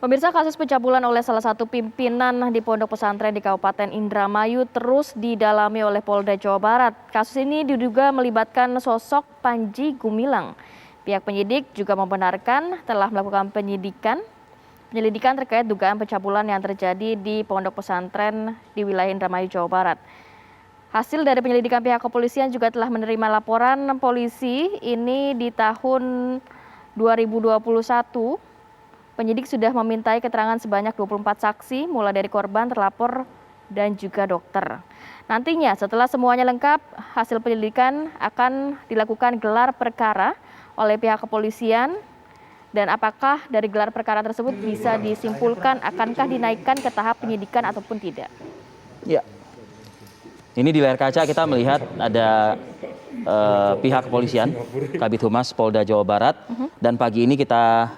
Pemirsa, kasus pencabulan oleh salah satu pimpinan di pondok pesantren di Kabupaten Indramayu terus didalami oleh Polda Jawa Barat. Kasus ini diduga melibatkan sosok Panji Gumilang. Pihak penyidik juga membenarkan telah melakukan penyelidikan terkait dugaan pencabulan yang terjadi di pondok pesantren di wilayah Indramayu, Jawa Barat. Hasil dari penyelidikan pihak kepolisian juga telah menerima laporan polisi ini di tahun 2021. Penyidik sudah memintai keterangan sebanyak 24 saksi, mulai dari korban, terlapor, dan juga dokter. Nantinya setelah semuanya lengkap, hasil penyelidikan akan dilakukan gelar perkara oleh pihak kepolisian. Dan apakah dari gelar perkara tersebut bisa disimpulkan akankah dinaikkan ke tahap penyidikan ataupun tidak? Ya, ini di layar kaca kita melihat ada pihak kepolisian, Kabid Humas Polda Jawa Barat, dan pagi ini kita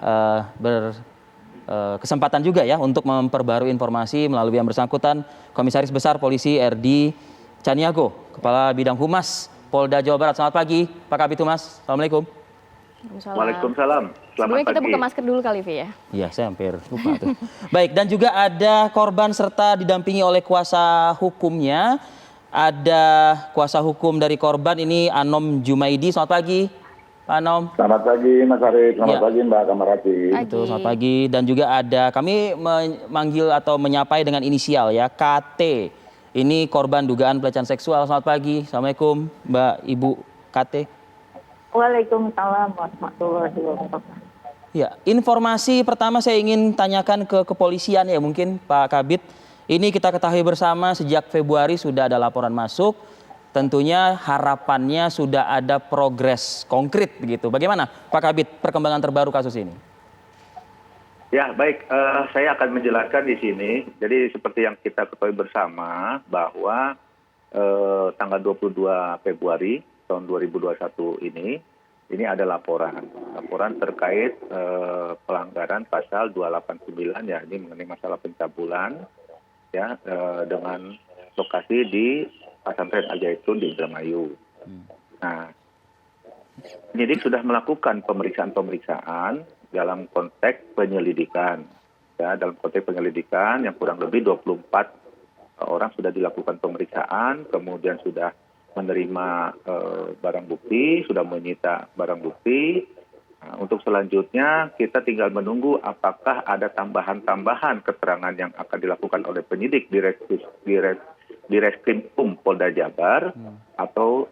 berkesempatan juga ya untuk memperbarui informasi melalui yang bersangkutan Komisaris Besar Polisi RD Caniago, Kepala Bidang Humas Polda Jawa Barat. Selamat pagi, Pak Kabid Humas. Assalamualaikum. Waalaikumsalam. Sebelumnya kita buka masker dulu kali, Vi, ya? Iya, saya hampir lupa tuh. Baik, dan juga ada korban serta didampingi oleh kuasa hukumnya. Ada kuasa hukum dari korban ini Anom Jumaidi. Selamat pagi, Pak Anom. Selamat pagi, Mas Arief. Selamat pagi, Mbak Kamarati. Betul, selamat pagi. Dan juga ada, kami memanggil atau menyapai dengan inisial ya, KT. Ini korban dugaan pelecehan seksual. Selamat pagi. Assalamualaikum, Mbak Ibu KT. Waalaikumsalam warahmatullahi wabarakatuh. Ya, informasi pertama saya ingin tanyakan ke kepolisian ya, mungkin Pak Kabid. Ini kita ketahui bersama sejak Februari sudah ada laporan masuk. Tentunya harapannya sudah ada progres konkret begitu. Bagaimana Pak Kabid perkembangan terbaru kasus ini? Ya, baik. Saya akan menjelaskan di sini. Jadi seperti yang kita ketahui bersama bahwa tanggal 22 Februari tahun 2021 ini ada laporan terkait pelanggaran pasal 289 ya, ini mengenai masalah pencabulan ya, dengan lokasi di pesantren Al Zaitun di Indramayu. Nah, penyidik sudah melakukan pemeriksaan dalam konteks penyelidikan ya, dalam konteks penyelidikan yang kurang lebih 24 orang sudah dilakukan pemeriksaan, kemudian sudah menerima barang bukti, sudah menyita barang bukti. Nah, untuk selanjutnya kita tinggal menunggu apakah ada tambahan-tambahan keterangan yang akan dilakukan oleh penyidik di Reskrim Polda Jabar atau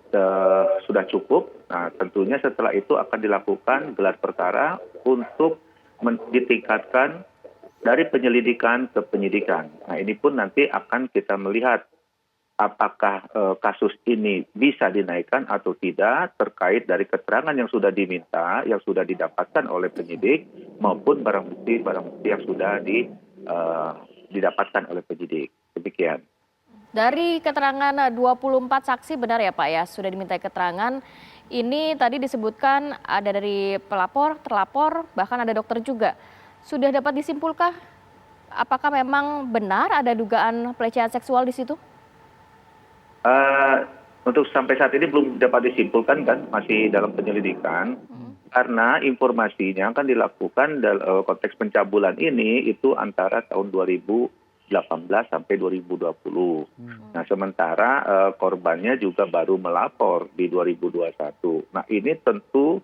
sudah cukup. Nah, tentunya setelah itu akan dilakukan gelar perkara untuk ditingkatkan dari penyelidikan ke penyidikan. Nah, ini pun nanti akan kita melihat apakah kasus ini bisa dinaikkan atau tidak terkait dari keterangan yang sudah diminta, yang sudah didapatkan oleh penyidik maupun barang bukti yang sudah didapatkan oleh penyidik. Demikian. Dari keterangan 24 saksi benar ya Pak ya, sudah diminta keterangan. Ini tadi disebutkan ada dari pelapor, terlapor, bahkan ada dokter juga. Sudah dapat disimpulkah apakah memang benar ada dugaan pelecehan seksual di situ? Untuk sampai saat ini belum dapat disimpulkan kan, masih dalam penyelidikan. Karena informasinya akan dilakukan dalam konteks pencabulan ini itu antara tahun 2018 sampai 2020. Nah, sementara korbannya juga baru melapor di 2021. Nah, ini tentu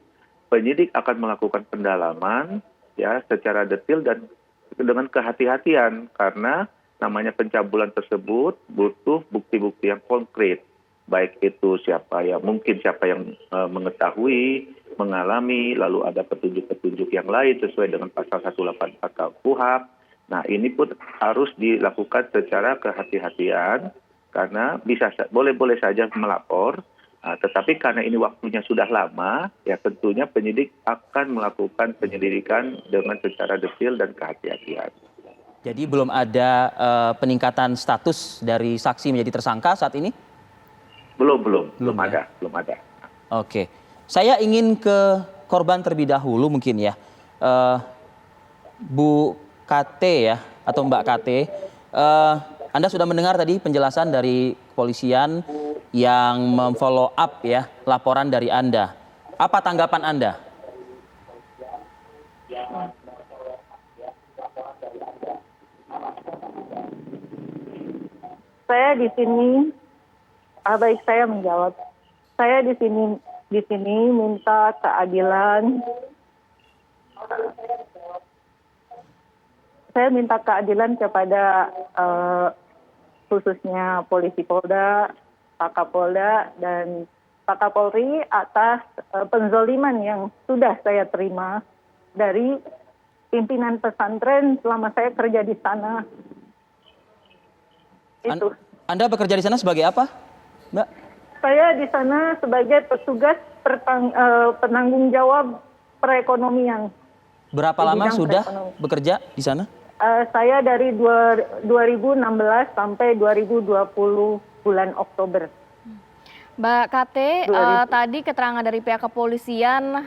penyidik akan melakukan pendalaman ya secara detail dan dengan kehati-hatian, karena namanya pencabulan tersebut butuh bukti-bukti yang konkret, baik itu siapa yang mengetahui, mengalami, lalu ada petunjuk-petunjuk yang lain sesuai dengan pasal 184 KUHP. Nah, ini pun harus dilakukan secara kehati-hatian, karena boleh saja melapor, tetapi karena ini waktunya sudah lama, ya tentunya penyidik akan melakukan penyelidikan dengan secara detail dan kehati-hatian. Jadi belum ada peningkatan status dari saksi menjadi tersangka saat ini? Belum ada. Oke, saya ingin ke korban terlebih dahulu mungkin ya, Bu KT ya atau Mbak KT. Anda sudah mendengar tadi penjelasan dari kepolisian yang memfollow up ya laporan dari Anda. Apa tanggapan Anda? Saya di sini, baik saya menjawab. Saya di sini minta keadilan. Saya minta keadilan kepada khususnya Polisi Polda, Pak Kapolda, dan Pak Kapolri atas penzoliman yang sudah saya terima dari pimpinan pesantren selama saya kerja di sana. Itu. Anda bekerja di sana sebagai apa, Mbak? Saya di sana sebagai petugas penanggung jawab perekonomian. Berapa Di lama bidang sudah perekonomian. bekerja di sana? Saya dari 2016 sampai 2020 bulan Oktober. Mbak KT, tadi keterangan dari pihak kepolisian,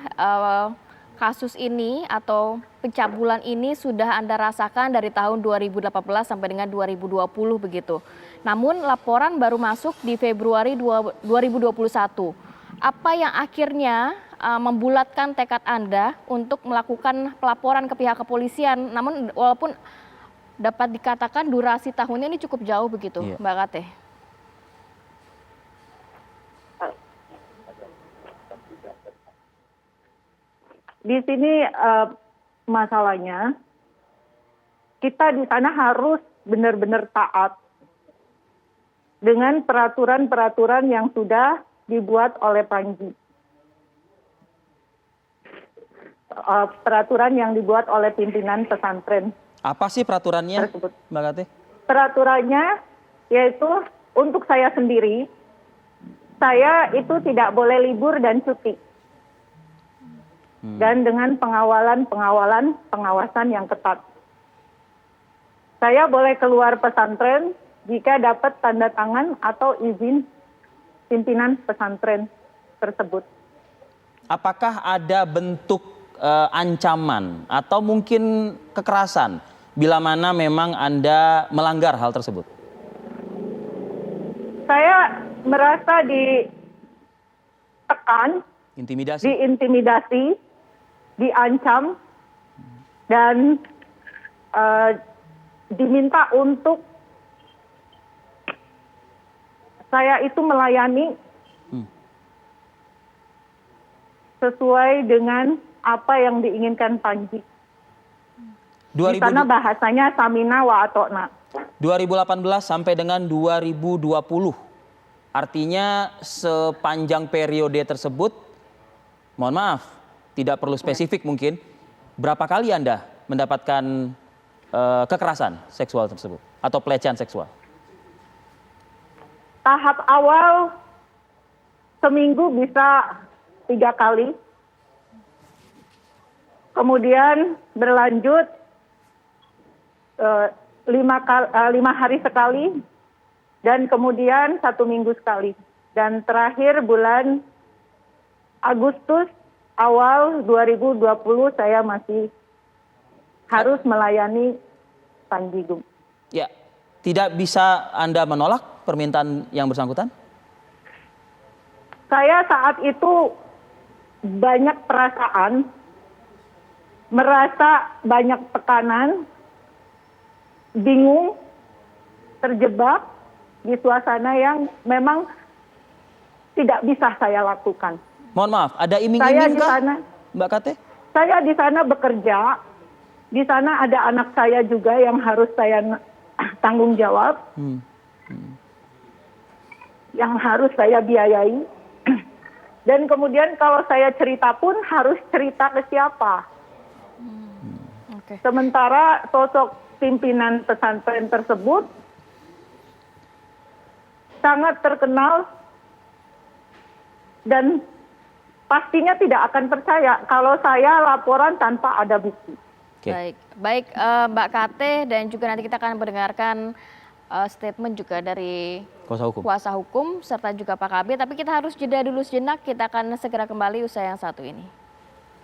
kasus ini atau pencabulan ini sudah Anda rasakan dari tahun 2018 sampai dengan 2020 begitu. Namun laporan baru masuk di Februari 2021. Apa yang akhirnya membulatkan tekad Anda untuk melakukan pelaporan ke pihak kepolisian? Namun walaupun dapat dikatakan durasi tahunnya ini cukup jauh begitu, Iya. Mbak KT. Di sini masalahnya kita di sana harus benar-benar taat dengan peraturan-peraturan yang sudah dibuat oleh Panji. Peraturan yang dibuat oleh pimpinan pesantren Apa sih peraturannya, tersebut. Mbak Kate? Peraturannya yaitu untuk saya sendiri, saya itu tidak boleh libur dan cuti. Dan dengan pengawasan yang ketat. Saya boleh keluar pesantren jika dapat tanda tangan atau izin pimpinan pesantren tersebut. Apakah ada bentuk ancaman atau mungkin kekerasan bila mana memang Anda melanggar hal tersebut? Saya merasa ditekan, Intimidasi? diintimidasi, diancam, dan diminta untuk saya itu melayani sesuai dengan apa yang diinginkan Panji. Di sana bahasanya samina wa atokna. 2018 sampai dengan 2020. Artinya sepanjang periode tersebut, mohon maaf, tidak perlu spesifik mungkin, berapa kali Anda mendapatkan kekerasan seksual tersebut atau pelecehan seksual? Tahap awal seminggu bisa 3 kali. Kemudian berlanjut 5 hari sekali. Dan kemudian 1 minggu sekali. Dan terakhir bulan Agustus awal 2020 saya masih harus melayani Panji Gum. Ya, tidak bisa Anda menolak permintaan yang bersangkutan? Saya saat itu banyak perasaan, merasa banyak tekanan, bingung, terjebak di suasana yang memang tidak bisa saya lakukan. Mohon maaf, ada Saya iming-iming di kah, sana, Mbak Kate? saya di sana bekerja, di sana ada anak saya juga yang harus saya tanggung jawab, yang harus saya biayai. Dan kemudian kalau saya cerita pun harus cerita ke siapa. Oke. Sementara sosok pimpinan pesantren tersebut sangat terkenal dan pastinya tidak akan percaya kalau saya laporan tanpa ada bukti. Oke. Baik Mbak Kate, dan juga nanti kita akan mendengarkan statement juga dari kuasa hukum serta juga Pak Kabit. Tapi kita harus jeda dulu sejenak, kita akan segera kembali usai yang satu ini.